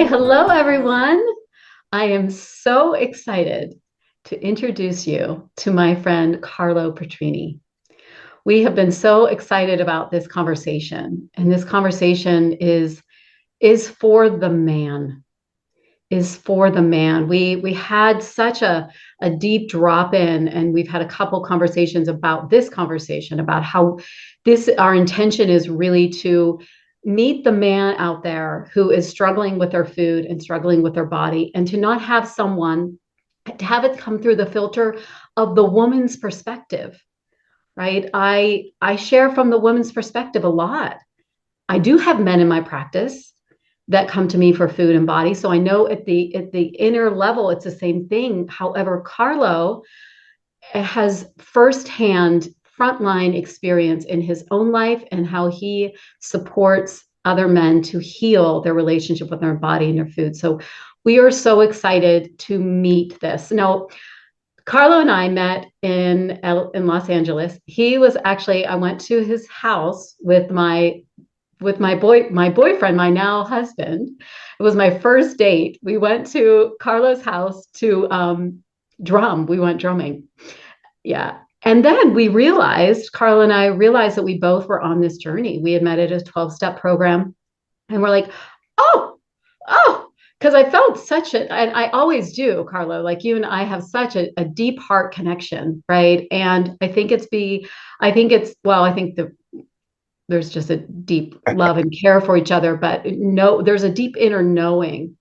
Hello, everyone. I am so excited to introduce you to my friend Carlo Petrini. We have been so excited about this conversation, and this conversation is for the man. Is for the man. We had such a deep drop in, and we've had a couple conversations about this conversation about how this our intention is really to meet the man out there who is struggling with their food and struggling with their body, and to not have someone to have it come through the filter of the woman's perspective, right? I share from the woman's perspective a lot. I do have men in my practice that come to me for food and body. So I know at the inner level, it's the same thing. However, Carlo has firsthand frontline experience in his own life and how he supports other men to heal their relationship with their body and their food. So we are so excited to meet this. Now, Carlo and I met in Los Angeles. He was actually, I went to his house with my boyfriend, my now husband. It was my first date. We went to Carlo's house to drum. We went drumming. Yeah. And then Carlo and I realized that we both were on this journey. We had met at a 12-step program, and we're like, oh, because I felt and I always do, Carlo, like you and I have such a deep heart connection, right? And I think there's just a deep love and care for each other, but no, there's a deep inner knowing,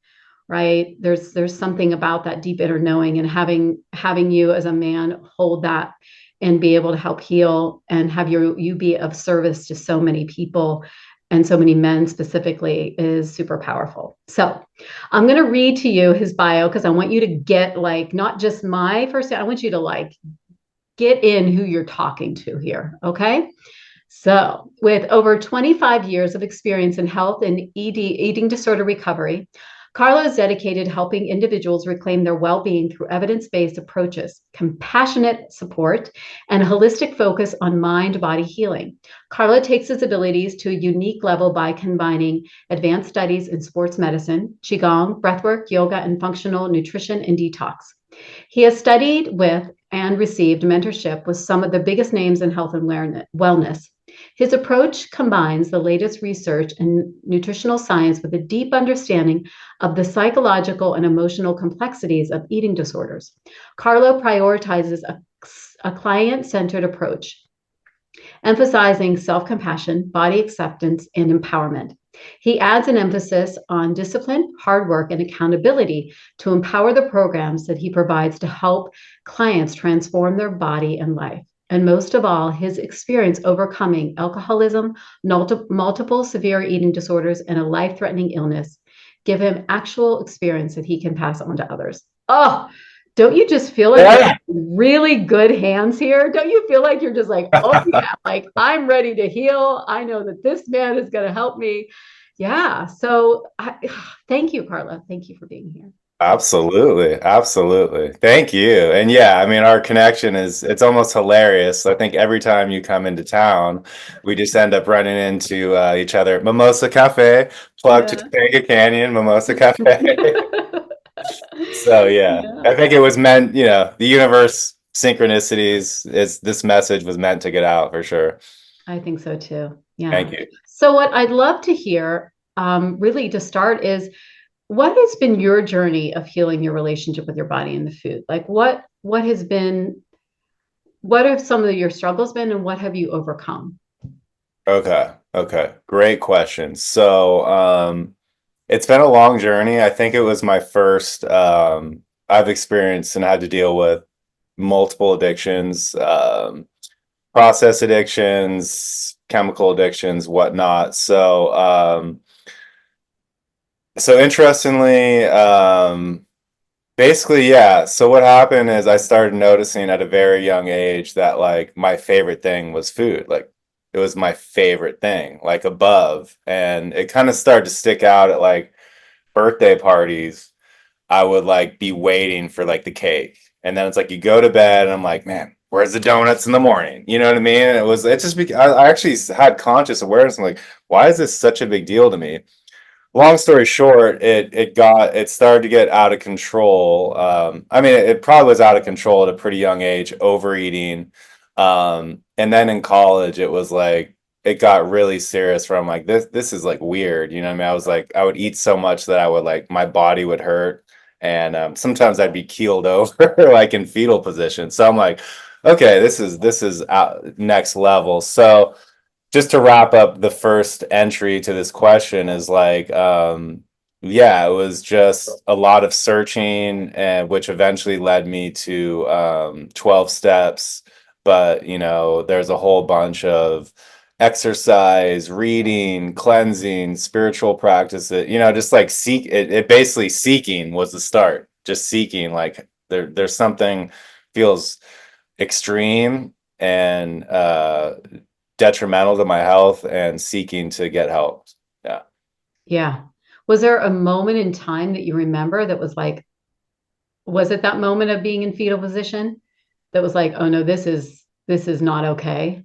right? There's something about that deep inner knowing, and having you as a man hold that and be able to help heal and have you be of service to so many people and so many men specifically is super powerful. So I'm going to read to you his bio, because I want you to get, like, not just my first, I want you to, like, get in who you're talking to here. Okay. So, with over 25 years of experience in health and eating disorder recovery, Carlo is dedicated to helping individuals reclaim their well-being through evidence-based approaches, compassionate support, and a holistic focus on mind-body healing. Carlo takes his abilities to a unique level by combining advanced studies in sports medicine, qigong, breathwork, yoga, and functional nutrition and detox. He has studied with and received mentorship with some of the biggest names in health and wellness. His approach combines the latest research and nutritional science with a deep understanding of the psychological and emotional complexities of eating disorders. Carlo prioritizes a client-centered approach, emphasizing self-compassion, body acceptance, and empowerment. He adds an emphasis on discipline, hard work, and accountability to empower the programs that he provides to help clients transform their body and life. And most of all, his experience overcoming alcoholism, multiple severe eating disorders, and a life-threatening illness give him actual experience that he can pass on to others. Oh, don't you just feel like you're in really good hands here? Don't you feel like you're just like, oh yeah, like I'm ready to heal. I know that this man is going to help me. Yeah. So thank you, Carla. Thank you for being here. Absolutely. Absolutely. Thank you. And yeah, I mean, our connection it's almost hilarious. I think every time you come into town, we just end up running into each other. Mimosa Cafe, plug to Yeah. Topanga Canyon, Mimosa Cafe. So yeah, Yeah. I think it was meant, the universe synchronicities is this message was meant to get out for sure. I think so too. Yeah. Thank you. So what I'd love to hear, really to start, is what has been your journey of healing your relationship with your body and the food? Like what have some of your struggles been, and what have you overcome? Okay. Okay. Great question. So, it's been a long journey. I think it was my first, I've experienced and had to deal with multiple addictions, process addictions, chemical addictions, whatnot. So interestingly, basically, yeah. So what happened is I started noticing at a very young age that like my favorite thing was food. Like it was my favorite thing, like above. And it kind of started to stick out at like birthday parties. I would like be waiting for like the cake. And then it's like you go to bed and I'm like, man, where's the donuts in the morning? You know what I mean? And I actually had conscious awareness. I'm like, why is this such a big deal to me? long story short, it started to get out of control. I mean, it probably was out of control at a pretty young age, overeating. And then in college, it was like it got really serious where I'm like, this is like weird. You know what I mean? I was like, I would eat so much that I would like my body would hurt. And sometimes I'd be keeled over like in fetal position. So I'm like, okay, this is out, next level. So just to wrap up the first entry to this question is like yeah, it was just a lot of searching, and which eventually led me to 12 steps. But there's a whole bunch of exercise, reading, cleansing, spiritual practices, just like it basically seeking was the start, just seeking, like there's something feels extreme and detrimental to my health, and seeking to get help. Yeah. Yeah. Was there a moment in time that you remember that was like, was it that moment of being in fetal position that was like, oh no, this is not okay?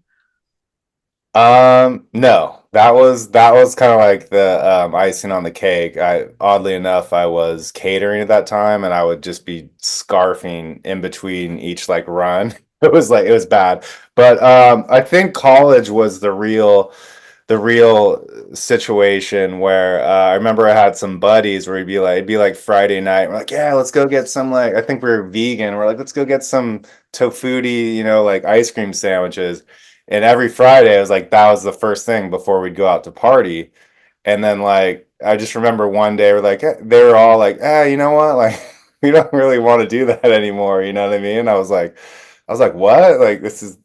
No, that was kind of like the icing on the cake. Oddly enough, I was catering at that time, and I would just be scarfing in between each like run. It was bad. But I think college was the real situation where I remember I had some buddies where it'd be like Friday night. We're like, yeah, let's go get some, like, I think we were vegan. We're like, let's go get some tofuti, like ice cream sandwiches. And every Friday, it was like that was the first thing before we'd go out to party. And then like I just remember one day we're like they were all like, you know what? Like we don't really want to do that anymore, you know what I mean? I was like, what? Like this is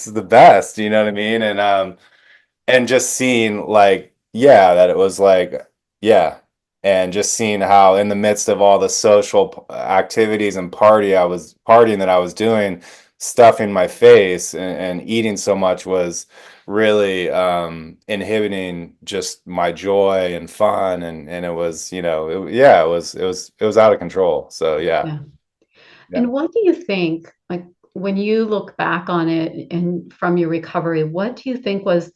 the best, you know what I mean? And just seeing like, yeah, that it was like, yeah, and just seeing how in the midst of all the social activities and partying that I was doing, stuffing my face and eating so much was really inhibiting just my joy and fun, and it was, yeah, it was out of control. So yeah. Yeah. Yeah. And what do you think, like when you look back on it and from your recovery, what do you think was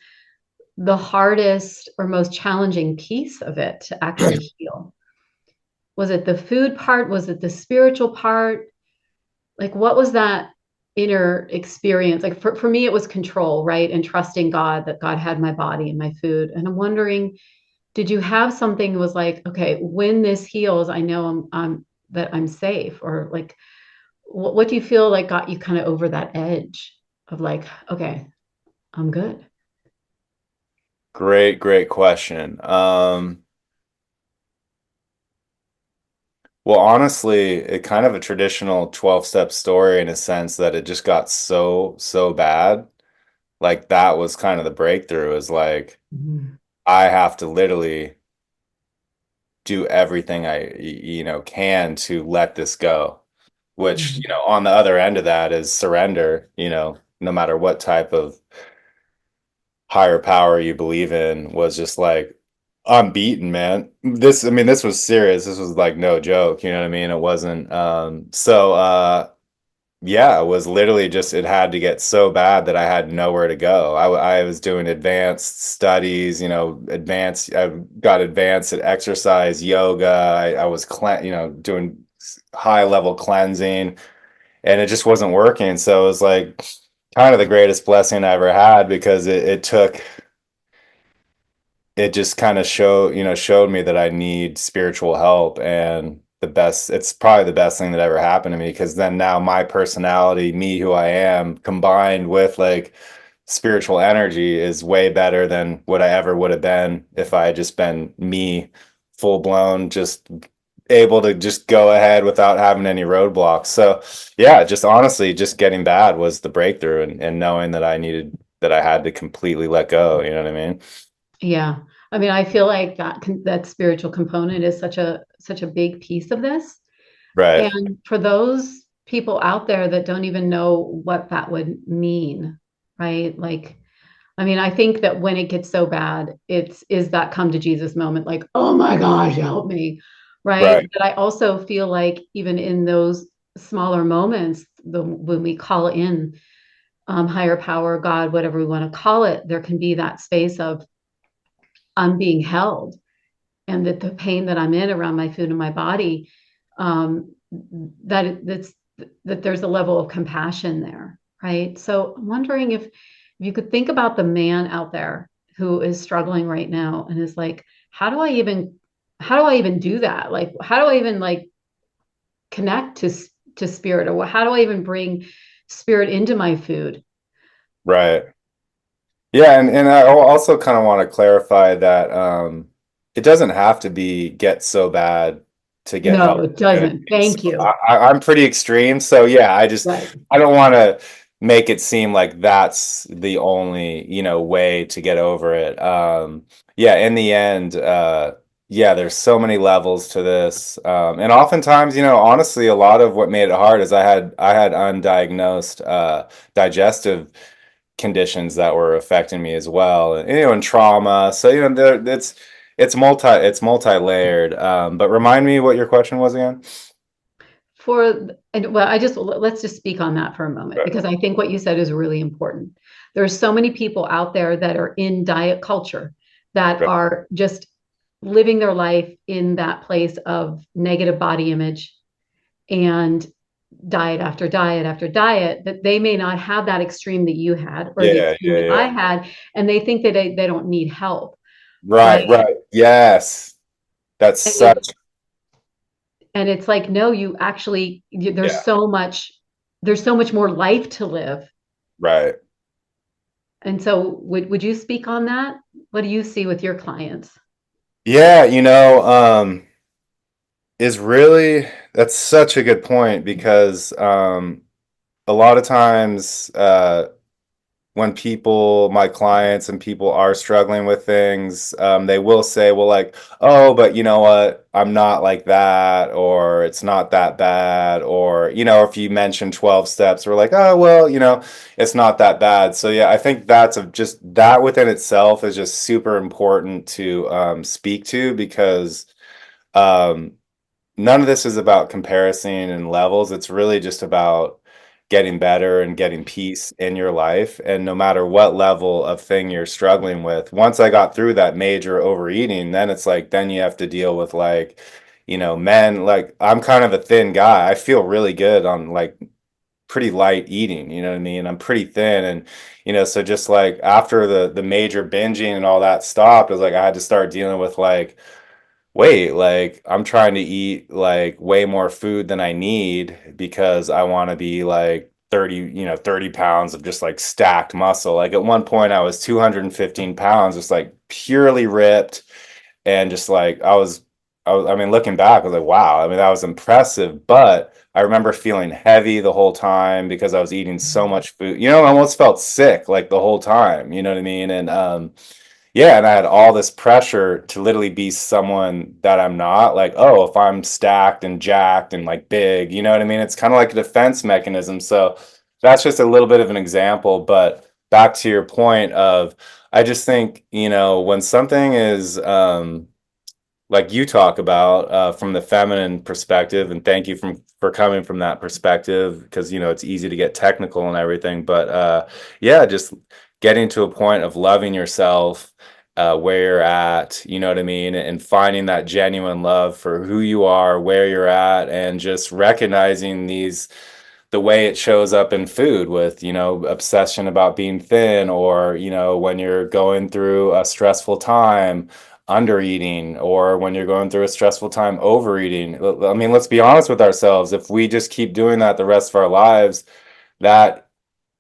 the hardest or most challenging piece of it to actually heal? Was it the food part? Was it the spiritual part? Like, what was that inner experience? Like, for me, it was control, right? And trusting God that God had my body and my food. And I'm wondering, did you have something that was like, okay, when this heals, I know that I'm safe? Or like, what do you feel like got you kind of over that edge of like, okay, I'm good? Great question. Well, honestly, it kind of a traditional 12-step story in a sense that it just got so bad. Like that was kind of the breakthrough, is like Mhm. I have to literally do everything I can to let this go, which, Mhm. on the other end of that is surrender, no matter what type of higher power you believe in, was just like, I'm beaten, man. I mean, this was serious. This was like no joke, you know what I mean? It wasn't yeah, it was literally just, it had to get so bad that I had nowhere to go. I was doing advanced studies, I got advanced at exercise, yoga. I was doing high level cleansing, and it just wasn't working. So it was like kind of the greatest blessing I ever had, because it just kind of showed me that I need spiritual help. And it's probably the best thing that ever happened to me, because then now my personality, me who I am, combined with like spiritual energy, is way better than what I ever would have been if I had just been me, full blown, just able to just go ahead without having any roadblocks. So yeah, just honestly, just getting bad was the breakthrough, and knowing that I had to completely let go, you know what I mean? Yeah. I mean, I feel like that spiritual component is such a big piece of this. Right. And for those people out there that don't even know what that would mean, right? Like, I mean, I think that when it gets so bad, it's is that come to Jesus moment, like, oh my gosh, help me, right? Right. But I also feel like even in those smaller moments, when we call in higher power, God, whatever we want to call it, there can be that space of I'm being held, and that the pain that I'm in around my food and my body, that's that there's a level of compassion there, right? So I'm wondering if you could think about the man out there who is struggling right now and is like, how do I even how do I even do that? Like, how do I even like connect to spirit, or how do I even bring spirit into my food? Right. Yeah, and I also kind of want to clarify that it doesn't have to be get so bad to get No, help. it And doesn't. so Thank you. I'm pretty extreme, so yeah, Right. I don't want to make it seem like that's the only, way to get over it. Yeah, in the end, yeah, there's so many levels to this. And oftentimes, honestly, a lot of what made it hard is I had undiagnosed digestive conditions that were affecting me as well, and trauma. So it's multi-layered. But remind me what your question was again. And well, I just let's just speak on that for a moment, Right. because I think what you said is really important. There's so many people out there that are in diet culture that Right. are just living their life in that place of negative body image and diet after diet after diet, that they may not have that extreme that you had or the Yeah, extreme yeah, that I yeah. had, and they think that they don't need help, right? Right, right. Yes. That's And it, such, and it's like, no, you actually, yeah, there's so much more life to live. right. And so would you speak on that? What do you see with your clients? Yeah, is really that's such a good point because a lot of times when my clients and people are struggling with things, they will say, well, like, oh, but you know what? I'm not like that, or it's not that bad, or, if you mention 12 steps, we're like, oh, well, it's not that bad. So, yeah, I think just that within itself is just super important to speak to because um, none of this is about comparison and levels. It's really just about getting better and getting peace in your life. And no matter what level of thing you're struggling with, once I got through that major overeating, then it's like, then you have to deal with like, men, like I'm kind of a thin guy. I feel really good on like pretty light eating, you know what I mean? I'm pretty thin and so just like after the major binging and all that stopped, it was like I had to start dealing with like wait, like I'm trying to eat like way more food than I need because I want to be like 30 pounds of just like stacked muscle. Like at one point I was 215 pounds, just like purely ripped and just like I mean, looking back, I was like, wow, I mean, that was impressive, but I remember feeling heavy the whole time because I was eating so much food. I almost felt sick like the whole time, you know what I mean? And yeah, and I had all this pressure to literally be someone that I'm not. Like, oh, if I'm stacked and jacked and like big, you know what I mean? It's kind of like a defense mechanism. So that's just a little bit of an example. But back to your point of, I just think, when something is like you talk about from the feminine perspective, and thank you for coming from that perspective because it's easy to get technical and everything, but yeah, just getting to a point of loving yourself where you're at, you know what I mean, and finding that genuine love for who you are, where you're at, and just recognizing the way it shows up in food with, obsession about being thin or, when you're going through a stressful time, under eating, or when you're going through a stressful time, overeating. I mean, let's be honest with ourselves. If we just keep doing that the rest of our lives, that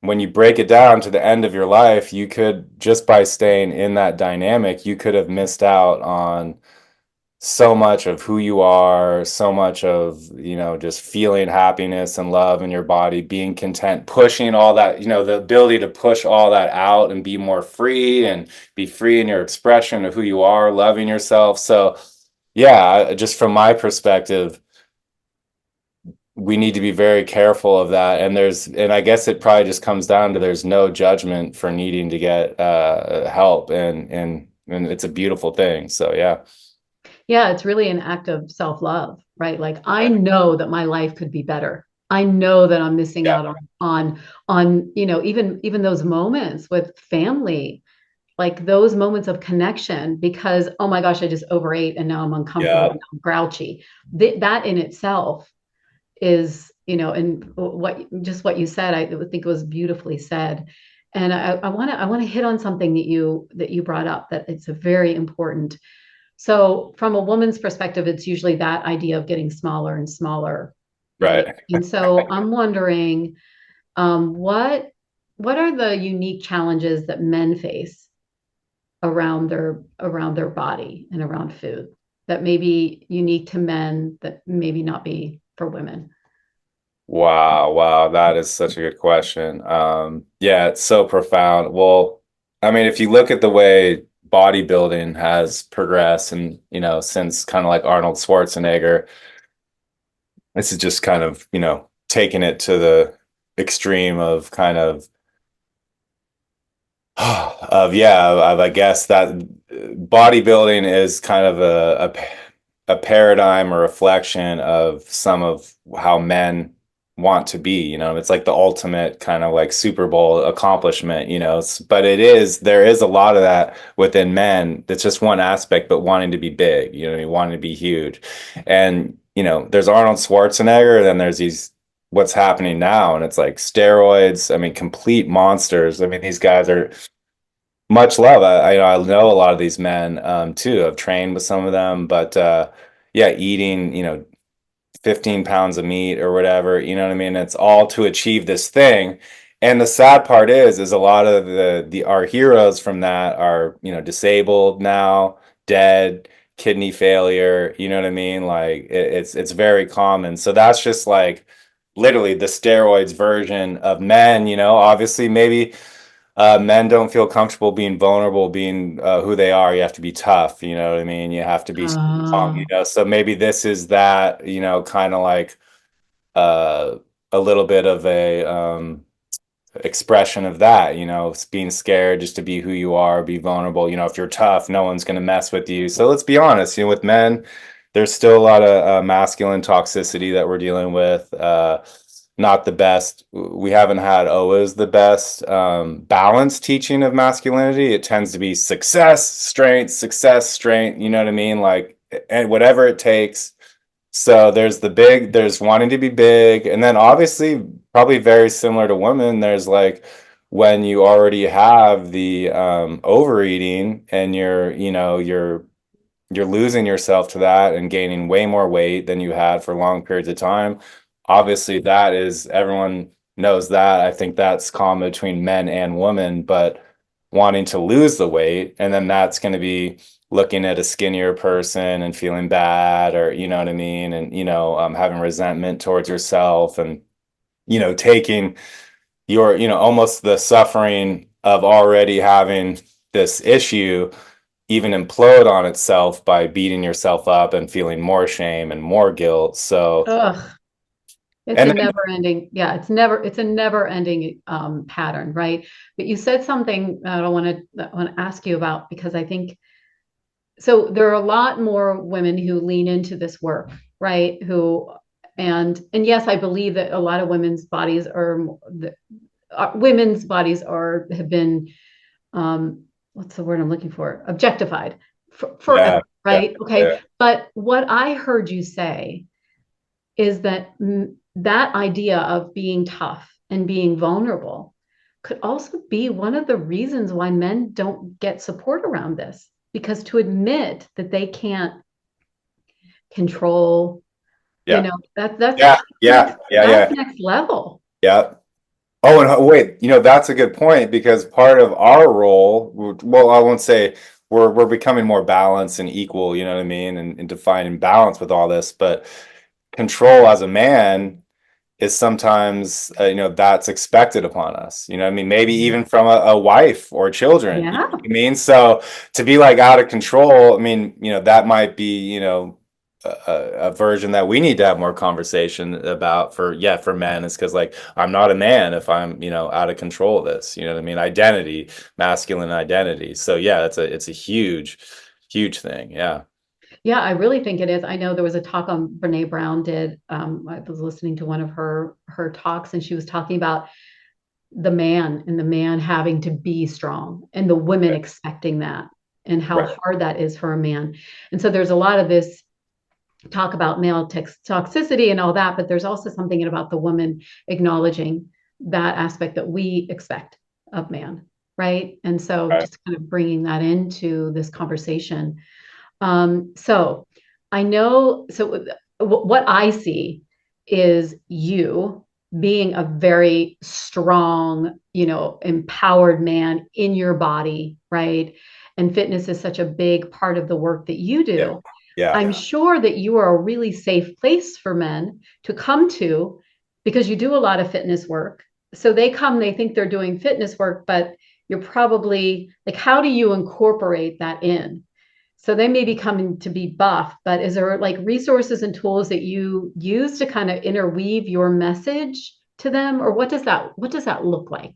when you break it down to the end of your life, you could just by staying in that dynamic, you could have missed out on so much of who you are, so much of, just feeling happiness and love in your body, being content, pushing all that, the ability to push all that out and be more free and be free in your expression of who you are, loving yourself. So, yeah, just from my perspective, we need to be very careful of that. And I guess it probably just comes down to there's no judgment for needing to get help and it's a beautiful thing. So, yeah. Yeah, it's really an act of self-love, right? Like, I know that my life could be better. I know that I'm missing Yeah. out on even those moments with family, like those moments of connection because, oh my gosh, I just overate and now I'm uncomfortable, Yeah. and I'm grouchy. That in itself is, and what you said, I think it was beautifully said. And I want to hit on something that you brought up, that it's a very important. So from a woman's perspective, it's usually that idea of getting smaller and smaller, right? Right. And so I'm wondering, what are the unique challenges that men face around their body and around food that may be unique to men that maybe not be for women? Wow, wow, that is such a good question. Yeah, it's so profound. Well, I mean, if you look at the way bodybuilding has progressed and, since kind of like Arnold Schwarzenegger, this is just kind of, taking it to the extreme of kind of I guess that bodybuilding is kind of a paradigm or reflection of some of how men want to be. It's like the ultimate kind of like Super Bowl accomplishment. But there is a lot of that within men. That's just one aspect, but wanting to be big. Wanting to be huge, and there's Arnold Schwarzenegger, and then there's these what's happening now, and it's like steroids. I mean, complete monsters. I mean, these guys are much love. I know a lot of these men too. I've trained with some of them, but yeah, eating 15 pounds of meat or whatever, you know what I mean? It's all to achieve this thing. And the sad part is a lot of the our heroes from that are, disabled now, dead, kidney failure, you know what I mean? Like it's very common. So that's just like literally the steroids version of men, obviously maybe men don't feel comfortable being vulnerable, being who they are. You have to be tough, you know what I mean? You have to be strong, Oh, So maybe this is that, kind of like uh, a little bit of a expression of that, being scared just to be who you are, be vulnerable. If you're tough, no one's going to mess with you. So let's be honest, with men, there's still a lot of masculine toxicity that we're dealing with. Not the best. We haven't had always the best balanced teaching of masculinity. It tends to be success, strength. You know what I mean? Like, and whatever it takes. So there's wanting to be big, and then obviously, probably very similar to women, there's like when you already have the overeating and you're losing yourself to that and gaining way more weight than you had for long periods of time. Obviously, that is everyone knows that. I think that's common between men and women, but wanting to lose the weight, and then that's going to be looking at a skinnier person and feeling bad, or you know what I mean, and having resentment towards yourself, and taking your almost the suffering of already having this issue even implode on itself by beating yourself up and feeling more shame and more guilt. So, ugh. It's and a then, never ending, yeah, it's a never ending pattern, right? But you said something I want to ask you about, because I think so there are a lot more women who lean into this work, right? And yes, I believe that a lot of women's bodies have been, what's the word I'm looking for? Objectified yeah, forever, yeah, right? Okay. yeah, But what I heard you say is that that idea of being tough and being vulnerable could also be one of the reasons why men don't get support around this, because to admit that they can't control, yeah, that that's yeah, yeah, yeah, that's yeah, next level. yeah. Oh, and wait, that's a good point, because part of our role, well, I won't say we're becoming more balanced and equal, you know what I mean, and defining balance with all this, but control as a man is sometimes that's expected upon us, I mean, maybe even from a wife or children, you know Yeah. what I mean? So to be like out of control, I mean, that might be a version that we need to have more conversation about for men, is because like I'm not a man if I'm out of control of this, you know what I mean? Identity, masculine identity. So yeah, it's a huge thing. Yeah. Yeah, I really think it is. I know there was a talk on Brene Brown did. I was listening to one of her talks, and she was talking about the man, and the man having to be strong, and the women Right. expecting that, and how Right. hard that is for a man. And so there's a lot of this talk about male toxicity and all that, but there's also something about the woman acknowledging that aspect that we expect of man, right? And so Right. just kind of bringing that into this conversation. So I know, so what I see is you being a very strong, empowered man in your body, right? And fitness is such a big part of the work that you Yeah. do. Yeah. I'm sure that you are a really safe place for men to come to because you do a lot of fitness work. So they come, they think they're doing fitness work, but you're probably like, how do you incorporate that in? So they may be coming to be buff, but is there like resources and tools that you use to kind of interweave your message to them, or what does that look like?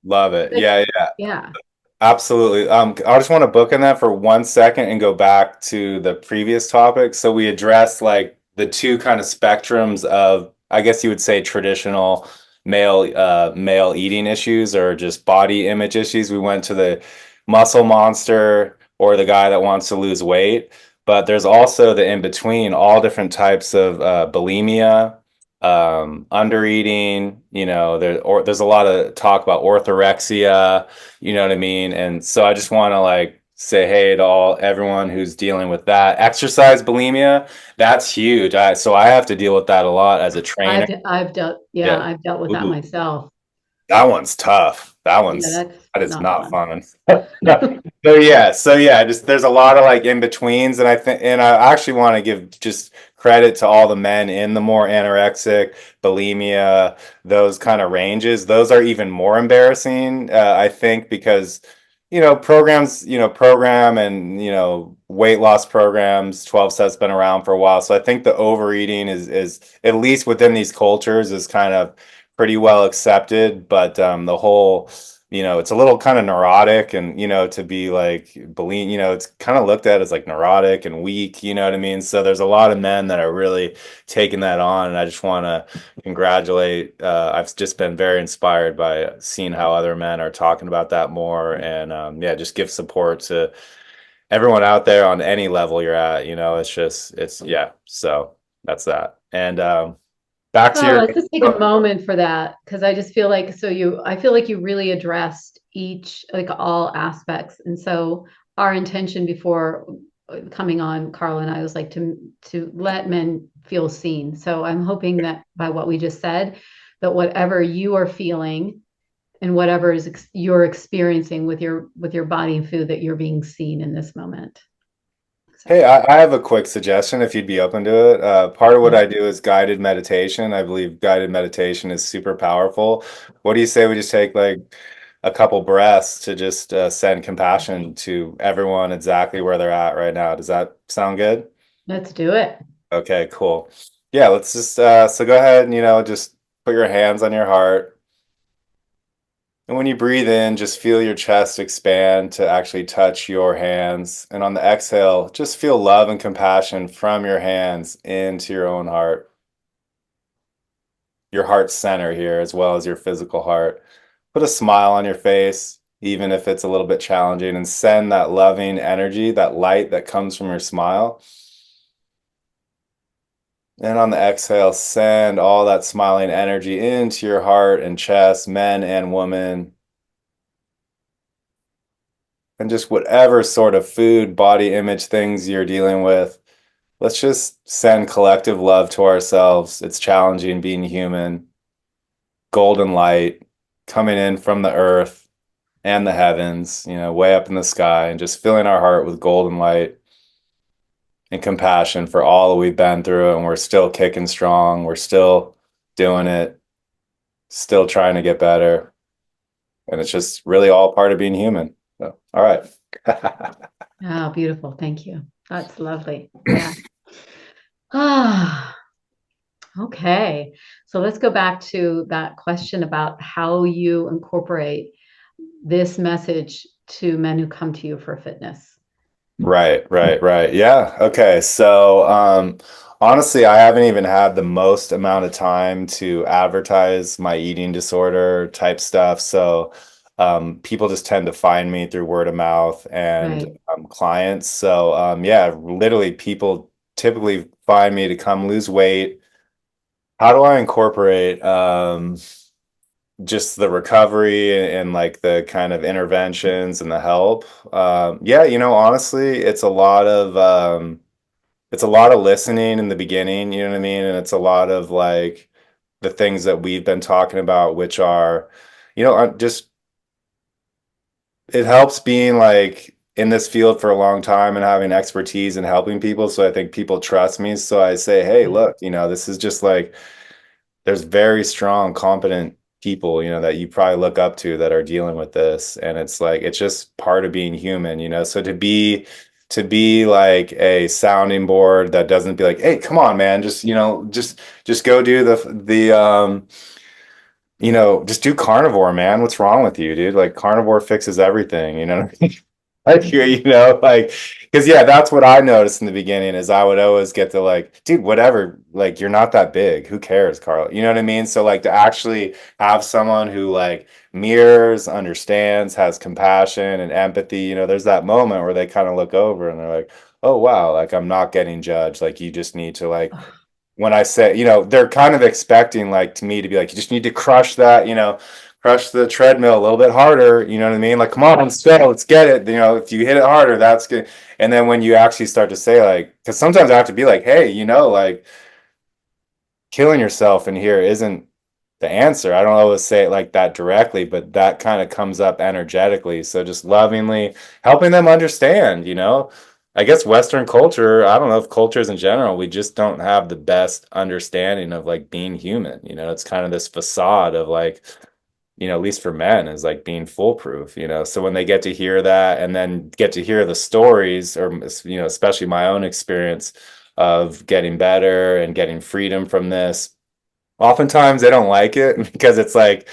Love it. Like, Yeah. Yeah. yeah, Absolutely. I just want to book in that for 1 second and go back to the previous topic. So we addressed like the two kind of spectrums of, I guess you would say, traditional male eating issues or just body image issues. We went to the muscle monster or the guy that wants to lose weight, but there's also the in between, all different types of bulimia, under eating. There's a lot of talk about orthorexia, you know what I mean? And so I just want to like say hey to everyone who's dealing with that. Exercise bulimia, that's huge. So I have to deal with that a lot as a trainer. I've dealt, yeah, Yeah. I've dealt with that Ooh, myself. that one's tough. Yeah, that's That is not not fun. fun. So yeah, just there's a lot of like in betweens, and I actually want to give just credit to all the men in the more anorexic, bulimia, those kind of ranges. Those are even more embarrassing, I think, because programs, program and weight loss programs, 12 steps been around for a while. So I think the overeating is at least within these cultures is kind of pretty well accepted, but the whole it's a little kind of neurotic, and to be like bullying, it's kind of looked at as like neurotic and weak, you know what I mean? So there's a lot of men that are really taking that on, and I just want to congratulate. I've just been very inspired by seeing how other men are talking about that more, and yeah, just give support to everyone out there on any level you're at. It's yeah. So that's that, and back to Oh, your. let's just take a moment for that because I just feel like I feel like you really addressed each, like all aspects. And so our intention before coming on, Carla and I, was like to let men feel seen. So I'm hoping that by what we just said, that whatever you are feeling and whatever you're experiencing with your body and food, that you're being seen in this moment. Hey, So I have a quick suggestion if you'd be open to it. Part of what yeah, I do is guided meditation. I believe guided meditation is super powerful. What do you say we just take like a couple breaths to just send compassion to everyone exactly where they're at right now? Does that sound good? let's do it. Okay, cool. Yeah, let's just so go ahead and just put your hands on your heart. And when you breathe in, just feel your chest expand to actually touch your hands. And on the exhale, just feel love and compassion from your hands into your own heart, your heart center here, as well as your physical heart. Put a smile on your face, even if it's a little bit challenging, and send that loving energy, that light that comes from your smile. And on the exhale, send all that smiling energy into your heart and chest, men and women, and just whatever sort of food, body image things you're dealing with. Let's just send collective love to ourselves. It's challenging being human. Golden light coming in from the earth and the heavens, way up in the sky, and just filling our heart with golden light and compassion for all that we've been through. And we're still kicking strong. We're still doing it, still trying to get better. And it's just really all part of being human. So, all right. Oh, beautiful. Thank you. That's lovely. Yeah. Ah, okay. So let's go back to that question about how you incorporate this message to men who come to you for fitness. Right, right, right. Yeah. Okay. So, honestly, I haven't even had the most amount of time to advertise my eating disorder type stuff. So, people just tend to find me through word of mouth and Right. clients. So, yeah, literally, people typically find me to come lose weight. How do I incorporate just the recovery and like the kind of interventions and the help? Yeah, honestly, it's a lot of listening in the beginning, you know what I mean? And it's a lot of like the things that we've been talking about, which are, just it helps being like in this field for a long time and having expertise in helping people. So I think people trust me. So I say, hey, Right. look, this is just like there's very strong, competent people, that you probably look up to that are dealing with this. And it's like it's just part of being human, So to be like a sounding board that doesn't be like, hey, come on, man, just go do just do carnivore, man. What's wrong with you, dude? Like carnivore fixes everything, you know? Like like, because yeah, that's what I noticed in the beginning is I would always get to like, dude, whatever, like you're not that big. Who cares, Carl? You know what I mean? So like to actually have someone who like mirrors, understands, has compassion and empathy, there's that moment where they kind of look over and they're like, oh wow, like I'm not getting judged. Like you just need to like when I say, they're kind of expecting like to me to be like, you just need to crush that, crush the treadmill a little bit harder. You know what I mean? Like, come on, let's get it. If you hit it harder, that's good. And then when you actually start to say like, because sometimes I have to be like, hey, like killing yourself in here isn't the answer. I don't always say it like that directly, but that kind of comes up energetically. So just lovingly helping them understand, I guess Western culture, I don't know if cultures in general, we just don't have the best understanding of like being human. It's kind of this facade of like, at least for men, is like being foolproof, So when they get to hear that and then get to hear the stories, or, especially my own experience of getting better and getting freedom from this, oftentimes they don't like it because it's like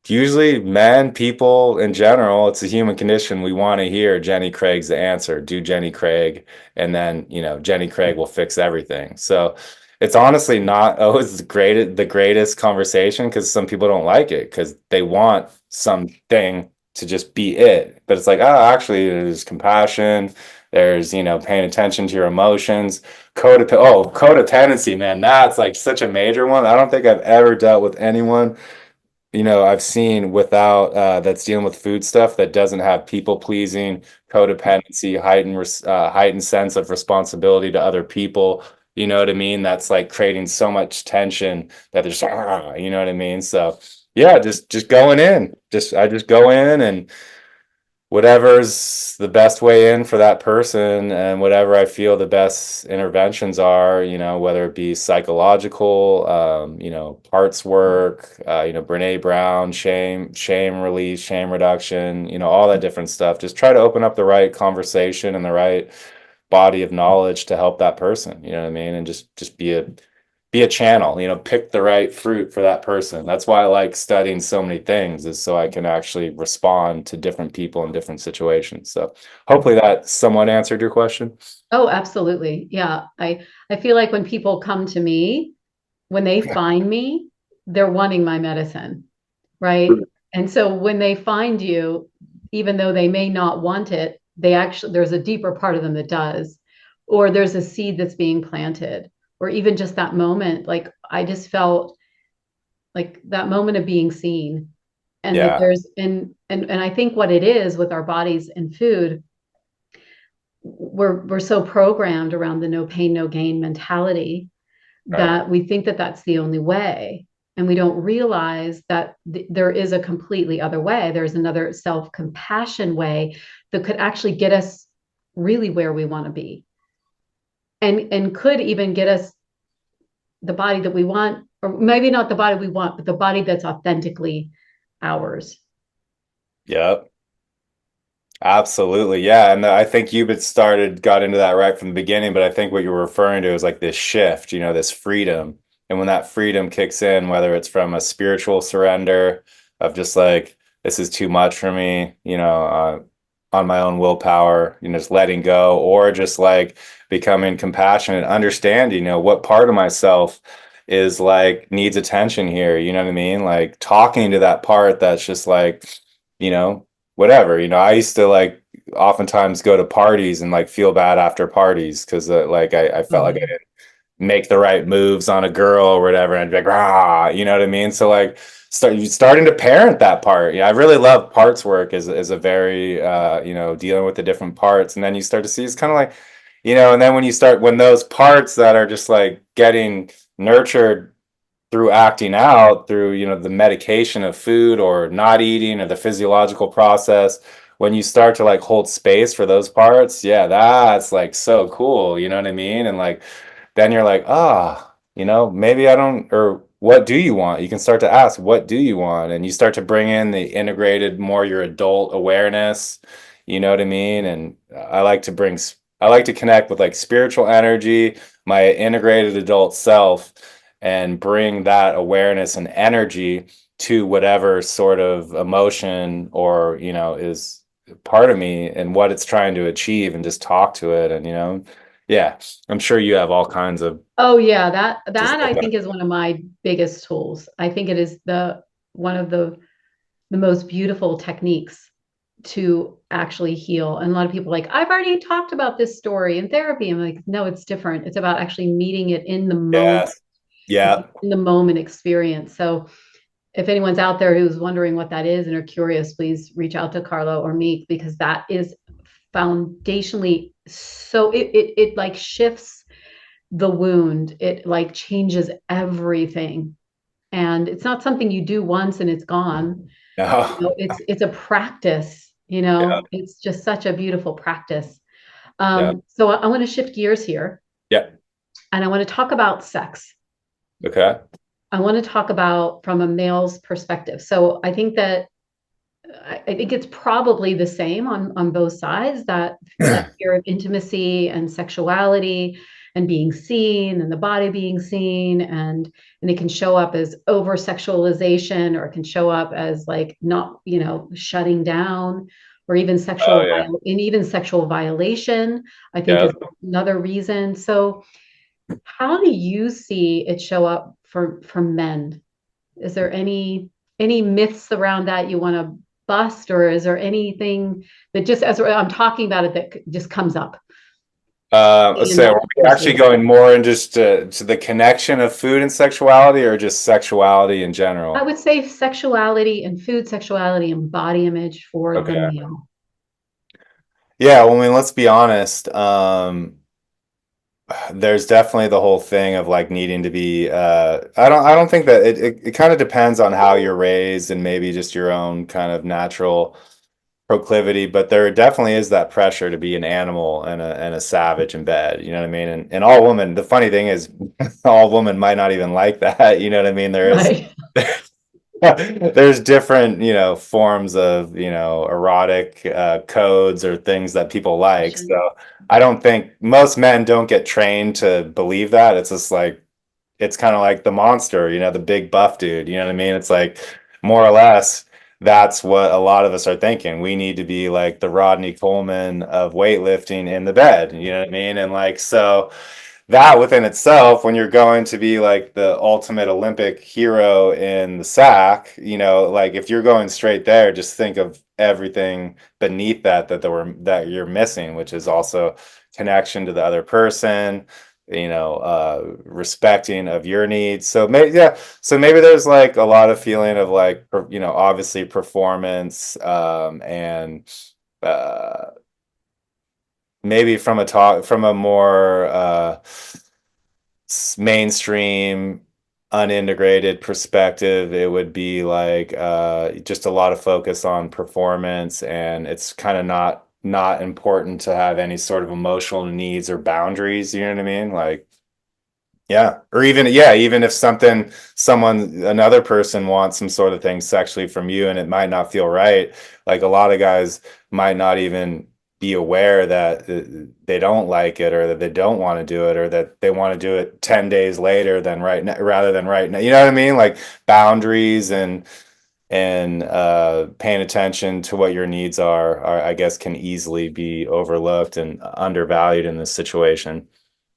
usually men, people in general, it's a human condition. We want to hear Jenny Craig's the answer. Do Jenny Craig, and then Jenny Craig will fix everything. So it's honestly not always the greatest conversation because some people don't like it because they want something to just be it. But it's like, oh, actually, there's compassion. There's paying attention to your emotions. Codependency, man, that's like such a major one. I don't think I've ever dealt with anyone I've seen without that's dealing with food stuff that doesn't have people pleasing, codependency, heightened sense of responsibility to other people. You know what I mean? That's like creating so much tension that there's, you know what I mean? So yeah, just going in. I just go in and whatever's the best way in for that person and whatever I feel the best interventions are, whether it be psychological, parts work, Brene Brown, shame release, shame reduction, all that different stuff. Just try to open up the right conversation and the right body of knowledge to help that person, you know what I mean? And just be a channel, pick the right fruit for that person. That's why I like studying so many things, is so I can actually respond to different people in different situations. So hopefully that somewhat answered your question. Oh, absolutely. Yeah. I feel like when people come to me, when they find me, they're wanting my medicine, right? And so when they find you, even though they may not want it, they actually, there's a deeper part of them that does, or there's a seed that's being planted, or even just that moment. Like I just felt like that moment of being seen, and that Yeah, there's, and I think what it is with our bodies and food, we're so programmed around the no pain, no gain mentality right. that we think that that's the only way. And we don't realize that there is a completely other way. There's another self compassion way that could actually get us really where we want to be, and could even get us the body that we want, or maybe not the body we want, but the body that's authentically ours. Yep. Absolutely. Yeah. And I think you got into that right from the beginning, but I think what you were referring to is like this shift, this freedom. And when that freedom kicks in, whether it's from a spiritual surrender of just like, this is too much for me, on my own willpower, just letting go, or just like becoming compassionate, understanding, what part of myself is like needs attention here. You know what I mean? Like talking to that part that's just like, you know, whatever. I used to like oftentimes go to parties and like feel bad after parties because like I felt Oh like yeah. I didn't make the right moves on a girl or whatever, and I'd be like, ah, you know what I mean? So like starting to parent that part. I really love parts work as a very dealing with the different parts. And then you start to see it's kind of like, and then when those parts that are just like getting nurtured through acting out, through the medication of food or not eating or the physiological process, when you start to like hold space for those parts, yeah, that's like so cool, you know what I mean? And like then you're like, maybe I don't, or what do you want? You can start to ask, what do you want? And you start to bring in the integrated, more your adult awareness, you know what I mean? And I like to connect with like spiritual energy, my integrated adult self, and bring that awareness and energy to whatever sort of emotion or, is part of me and what it's trying to achieve, and just talk to it. And, yeah, I'm sure you have all kinds of Oh yeah, just that like I that. think is one of my biggest tools. I think it is the one of the most beautiful techniques to actually heal. And a lot of people are like, I've already talked about this story in therapy. I'm like, no, it's different. It's about actually meeting it in the moment, Yes. Yeah. in the moment experience. So if anyone's out there who's wondering what that is and are curious, please reach out to Carlo or me, because that is foundationally so it like shifts the wound. It like changes everything. And it's not something you do once and it's gone. No. It's a practice, Yeah. it's just such a beautiful practice. Yeah. So I want to shift gears here Yeah. and I want to talk about sex. Okay. I want to talk about from a male's perspective. So I think that I think it's probably the same on both sides, that fear of intimacy and sexuality and being seen and the body being seen, and it can show up as over sexualization, or it can show up as like not shutting down, or even Oh yeah. sexual violation, I think Yeah. is another reason. So how do you see it show up for men? Is there any myths around that you want to bust, or is there anything that just as I'm talking about it that just comes up Let's in say, that are we actually conversation? going more in just to the connection of food and sexuality, or just sexuality in I general? would say sexuality and food sexuality and body image for the Okay. male. Yeah, well, I mean, let's be honest. There's definitely the whole thing of like needing to be I don't think that it kind of depends on how you're raised and maybe just your own kind of natural proclivity, but there definitely is that pressure to be an animal and a savage in bed, you know what I mean? And all women, the funny thing is all women might not even like that, you know what I mean? There is Right. there's different, forms of, erotic codes or things that people like. So I don't think most men don't get trained to believe that. It's just like it's kind of like the monster, the big buff dude, you know what I mean? It's like more or less that's what a lot of us are thinking. We need to be like the Rodney Coleman of weightlifting in the bed, you know what I mean? And like so that within itself, when you're going to be like the ultimate Olympic hero in the sack, like if you're going straight there, just think of everything beneath that you're missing, which is also connection to the other person, respecting of your needs. So maybe, yeah, so maybe there's like a lot of feeling of like, obviously performance, and uh maybe from a more mainstream unintegrated perspective, it would be like just a lot of focus on performance, and it's kind of not important to have any sort of emotional needs or boundaries, you know what I mean? Like yeah, or even yeah, even if another person wants some sort of thing sexually from you and it might not feel right, like a lot of guys might not even be aware that they don't like it, or that they don't want to do it, or that they want to do it 10 days later than right now, rather than right now. You know what I mean? Like boundaries and paying attention to what your needs are, I guess, can easily be overlooked and undervalued in this situation.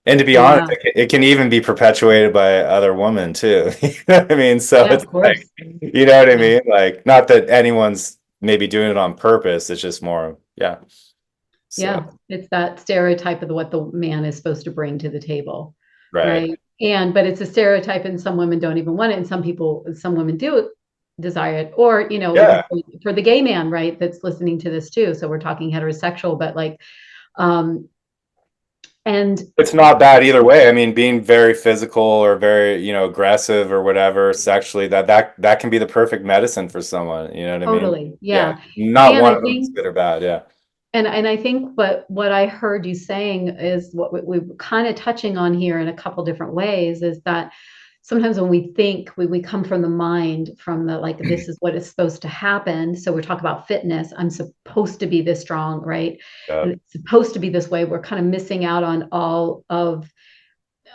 And to be honest, Yeah. it can even be perpetuated by other women too. You know what I mean? So Yeah, it's of like, course. you know what I Yeah. mean? Like, not that anyone's maybe doing it on purpose. It's just more, yeah. So, Yeah. It's that stereotype of what the man is supposed to bring to the table. right. Right. But it's a stereotype, and some women don't even want it. And some women do desire it. Or, even Yeah. for the gay man, right, that's listening to this too. So we're talking heterosexual, but like, um, and It's not bad either way. I mean, being very physical or very, aggressive or whatever sexually, that can be the perfect medicine for someone. You know what I mean? totally, Yeah. yeah. Not And one I of them is think good or bad. Yeah. And I think what I heard you saying is what we're kind of touching on here in a couple different ways is that sometimes when we think we come from the mind, from the like, this is what is supposed to happen. So we're talking about fitness. I'm supposed to be this strong, right? Yeah. And it's supposed to be this way. We're kind of missing out on all of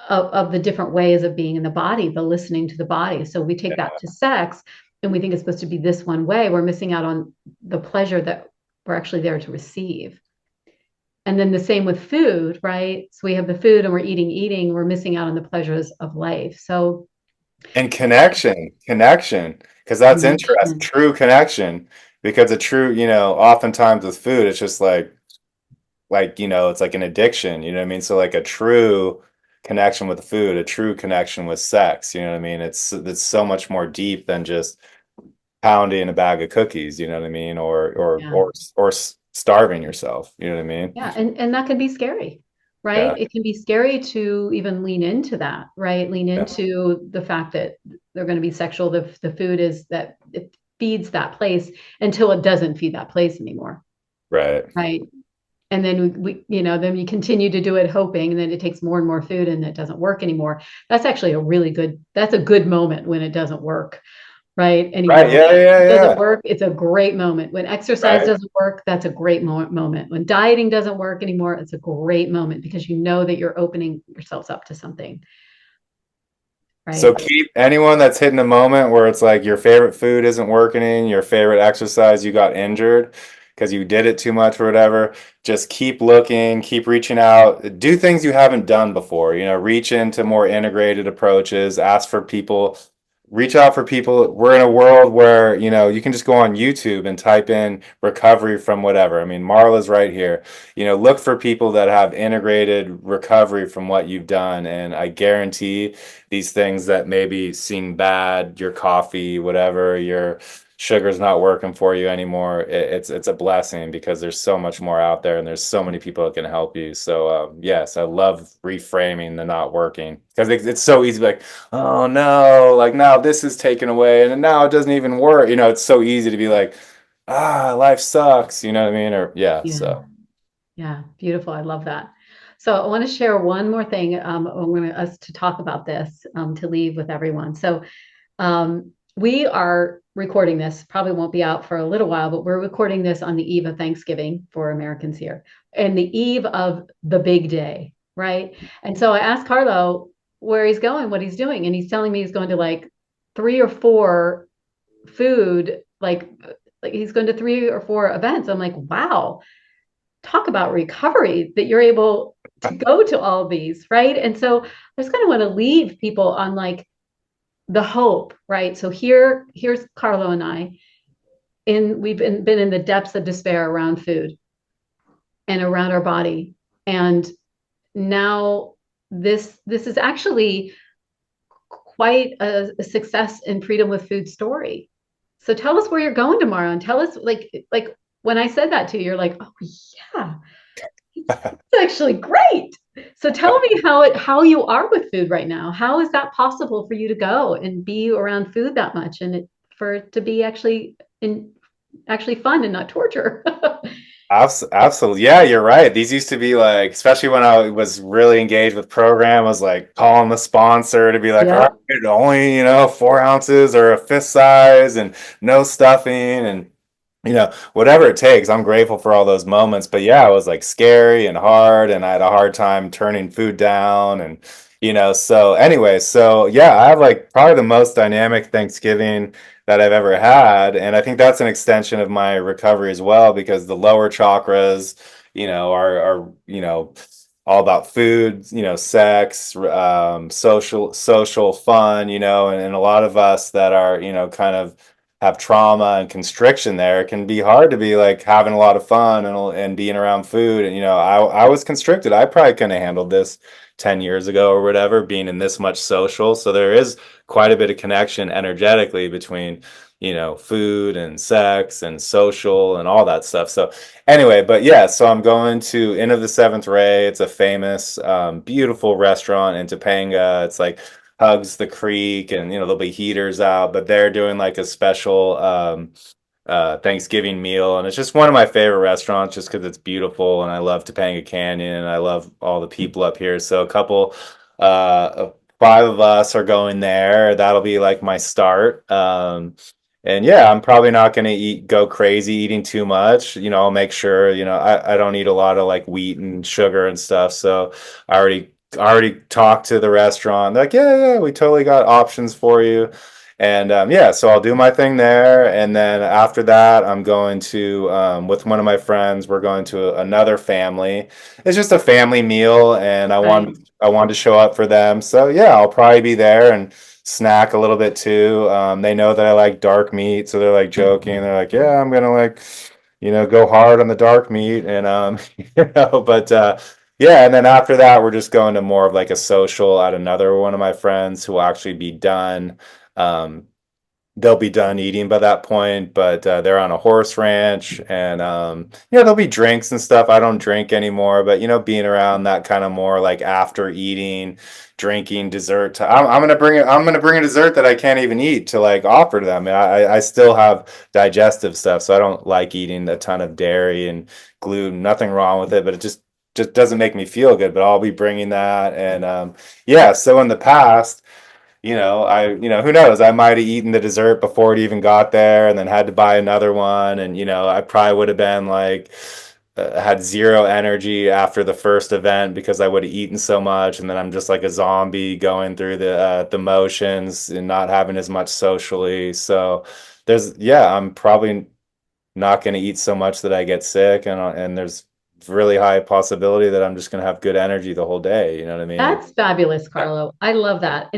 the different ways of being in the body, the listening to the body. So we take that to sex and we think it's supposed to be this one way. We're missing out on the pleasure that we're actually there to receive. And then the same with food, right? So we have the food and we're eating, we're missing out on the pleasures of life. So And connection, because that's interesting. connection. True connection, because a true, oftentimes with food, it's just like, it's like an addiction. You know what I mean? So like a true connection with the food, a true connection with sex. You know what I mean? It's so much more deep than just pounding a bag of cookies. You know what I mean? Yeah. Or starving yourself. You know what I mean? Yeah. And that can be scary, right? Yeah. It can be scary to even lean into that, right? Lean Yeah. into the fact that they're going to be sexual. The food is that it feeds that place until it doesn't feed that place anymore. Right. Right. And then then we continue to do it hoping, and then it takes more and more food and it doesn't work anymore. That's actually that's a good moment when it doesn't work, right, Right. anymore. When Yeah. Yeah. it doesn't Yeah. work, it's a great moment. When exercise Right. doesn't work, that's a great moment. When dieting doesn't work anymore, it's a great moment because you know that you're opening yourselves up to something, So right? keep anyone that's hitting a moment where it's like your favorite food isn't working, your favorite exercise, you got injured because you did it too much or whatever. Just keep looking, keep reaching out, do things you haven't done before, reach into more integrated approaches, ask for people, reach out for people. We're in a world where, you can just go on YouTube and type in recovery from whatever. I mean, Marla's right here. Look for people that have integrated recovery from what you've done. And I guarantee these things that maybe seem bad, your coffee, whatever, your sugar's not working for you anymore. It's a blessing because there's so much more out there and there's so many people that can help you. So yes, I love reframing the not working because it's so easy to be like, oh no, like now this is taken away and now it doesn't even work. It's so easy to be like, life sucks. You know what I mean? Or yeah, Yeah. so Yeah, beautiful. I love that. So I want to share one more thing. I want us to talk about this to leave with everyone. So we are recording this, probably won't be out for a little while, but we're recording this on the eve of Thanksgiving for Americans here and the eve of the big day, right? And so I asked Carlo where he's going, what he's doing, and he's telling me he's going to like 3 or 4 food, like he's going to 3 or 4 events. I'm like, wow, talk about recovery that you're able to go to all these, right? And so I just kind of want to leave people on like the hope, right? So here's Carlo and I, and we've been in the depths of despair around food and around our body. And now this is actually quite a success in freedom with food story. So tell us where you're going tomorrow and tell us like when I said that to you, you're like, oh yeah, it's actually great. So tell me how you are with food right now. How is that possible for you to go and be around food that much and for it to be actually fun and not torture? Absolutely. Yeah, you're right. These used to be like, especially when I was really engaged with program, I was like calling the sponsor to be like, all Yeah. right, only, 4 ounces or a fist size and no stuffing and, whatever it takes. I'm grateful for all those moments. But yeah, it was like scary and hard and I had a hard time turning food down so anyway, so yeah, I have like probably the most dynamic Thanksgiving that I've ever had. And I think that's an extension of my recovery as well, because the lower chakras, are all about food, sex, social fun, and a lot of us that are, kind of have trauma and constriction there, it can be hard to be like having a lot of fun and being around food. And, I was constricted. I probably couldn't have handled this 10 years ago or whatever, being in this much social. So there is quite a bit of connection energetically between, food and sex and social and all that stuff. So anyway, but yeah, so I'm going to Inn of the Seventh Ray. It's a famous, beautiful restaurant in Topanga. It's like hugs the creek, and there'll be heaters out, but they're doing like a special Thanksgiving meal, and it's just one of my favorite restaurants just because it's beautiful, and I love Topanga Canyon, and I love all the people up here. So a couple, five of us are going there. That'll be like my start. And yeah, I'm probably not going to go crazy eating too much. I'll make sure, I don't eat a lot of like wheat and sugar and stuff. So I already talked to the restaurant. They're like, yeah, we totally got options for you. And yeah, so I'll do my thing there. And then after that, I'm going to, with one of my friends, we're going to another family. It's just a family meal, and I Right. want I wanted to show up for them. So yeah, I'll probably be there and snack a little bit too. They know that I like dark meat, so they're like joking. They're like, yeah, I'm gonna like, go hard on the dark meat. And but yeah, and then after that, we're just going to more of like a social at another one of my friends who will actually be done. Um, they'll be done eating by that point, but they're on a horse ranch, and there'll be drinks and stuff. I don't drink anymore, but being around that kind of more like after eating, drinking dessert. I'm gonna bring a dessert that I can't even eat to like offer to them. I still have digestive stuff, so I don't like eating a ton of dairy and gluten. Nothing wrong with it, but it just doesn't make me feel good. But I'll be bringing that, and yeah. So in the past, who knows? I might have eaten the dessert before it even got there, and then had to buy another one. And, I probably would have been like, had zero energy after the first event because I would have eaten so much. And then I'm just like a zombie going through the motions and not having as much socially. So yeah, I'm probably not going to eat so much that I get sick. And there's really high possibility that I'm just going to have good energy the whole day. You know what I mean? That's fabulous, Carlo. I love that.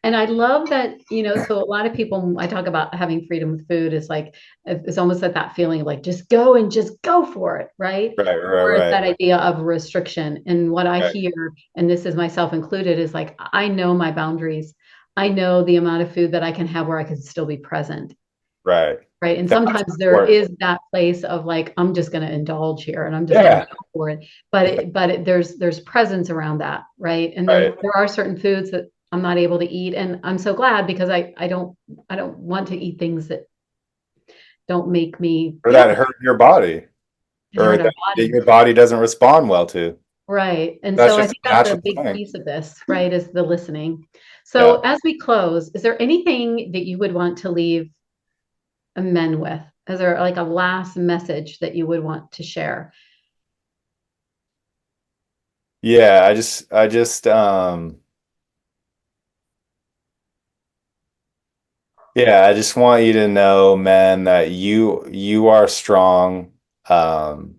And I love that, so a lot of people, when I talk about having freedom with food, is like it's almost at that feeling of like just go and just go for it, right? Right, right, Or it's right, that idea of restriction. And what I right, hear, and this is myself included, is like I know my boundaries. I know the amount of food that I can have where I can still be present. right. Right. And That's sometimes there important. is that place of like, I'm just going to indulge here and I'm just going to Yeah, go for it. There's presence around that. Right. And then right. there are certain foods that I'm not able to eat. And I'm so glad because I don't want to eat things that don't make me Or feel that hurt your body, good, or hurt our that body. your body doesn't respond well to. Right. And That's so I just think a that's a natural big thing. piece of this, right? Is the listening. Yeah. So as we close, is there anything that you would want to leave men with? Is there like a last message that you would want to share? Yeah, I just want you to know, man, that you are strong, um,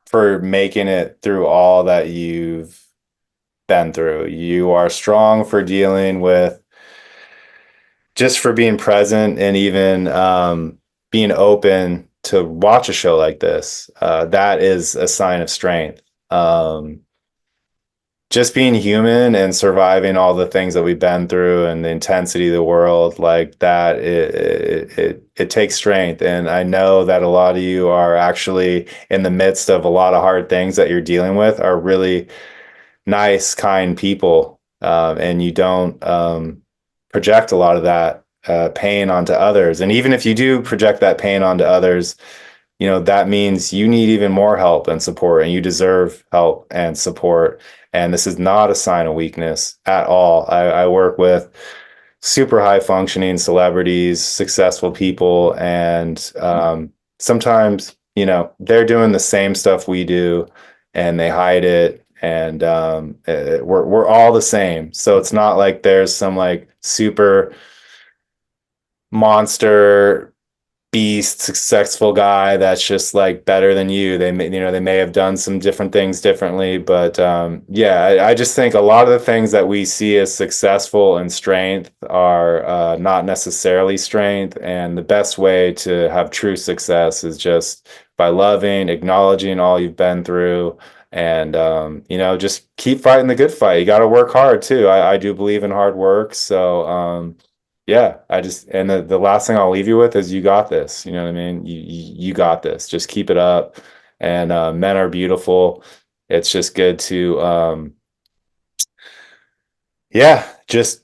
for making it through all that you've been through. You are strong for dealing with, just for being present, and even being open to watch a show like this. That is a sign of strength. Just being human and surviving all the things that we've been through and the intensity of the world like that, it takes strength. And I know that a lot of you are actually in the midst of a lot of hard things that you're dealing with, are really nice, kind people, and you don't project a lot of that pain onto others. And even if you do project that pain onto others, that means you need even more help and support, and you deserve help and support. And this is not a sign of weakness at all. I work with super high functioning celebrities, successful people, and sometimes, they're doing the same stuff we do, and they hide it. And we're all the same. So it's not like there's some like super monster beast successful guy that's just like better than you. They may, they may have done some different things differently, but yeah, I just think a lot of the things that we see as successful and strength are not necessarily strength, and the best way to have true success is just by loving, acknowledging all you've been through, and just keep fighting the good fight. You got to work hard too. I do believe in hard work, so yeah, and the last thing I'll leave you with is you got this. You know what I mean? You got this. Just keep it up. And men are beautiful. It's just good to yeah, just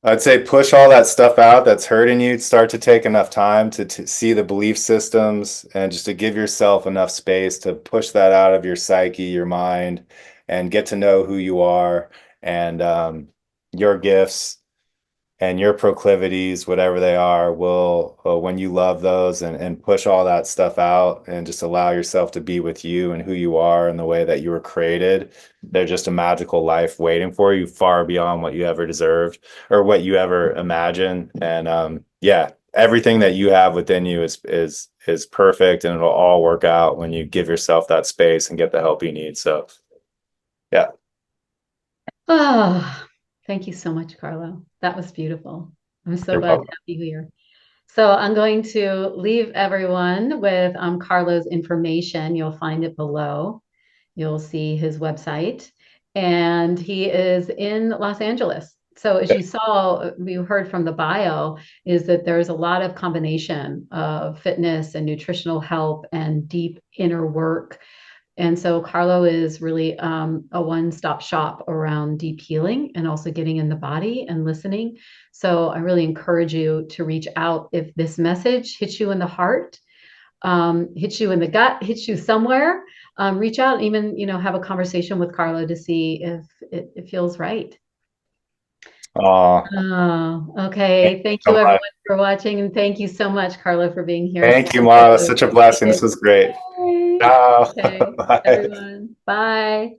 I'd say push all that stuff out that's hurting you. Start to take enough time to see the belief systems and just to give yourself enough space to push that out of your psyche, your mind, and get to know who you are and your gifts and your proclivities, whatever they are, will when you love those and push all that stuff out and just allow yourself to be with you and who you are and the way that you were created, they're just a magical life waiting for you, far beyond what you ever deserved or what you ever imagined. And yeah, everything that you have within you is perfect, and it'll all work out when you give yourself that space and get the help you need. So yeah. Oh, thank you so much, Carlo. That was beautiful. I'm so You're glad to welcome. have you here. So I'm going to leave everyone with Carlo's information. You'll find it below. You'll see his website, and he is in Los Angeles. So as you saw, you heard from the bio, is that there's a lot of combination of fitness and nutritional help and deep inner work. And so Carlo is really a one-stop shop around deep healing and also getting in the body and listening. So I really encourage you to reach out if this message hits you in the heart, hits you in the gut, hits you somewhere. Reach out and even have a conversation with Carlo to see if it feels right. Oh, Oh, thank okay. you Thank so you everyone much. for watching, and thank you so much, Carlo, for being here. Thank you, So Marla. Such a blessing. This appreciated. was great. Yay. Ciao. Okay, Bye. everyone. Bye.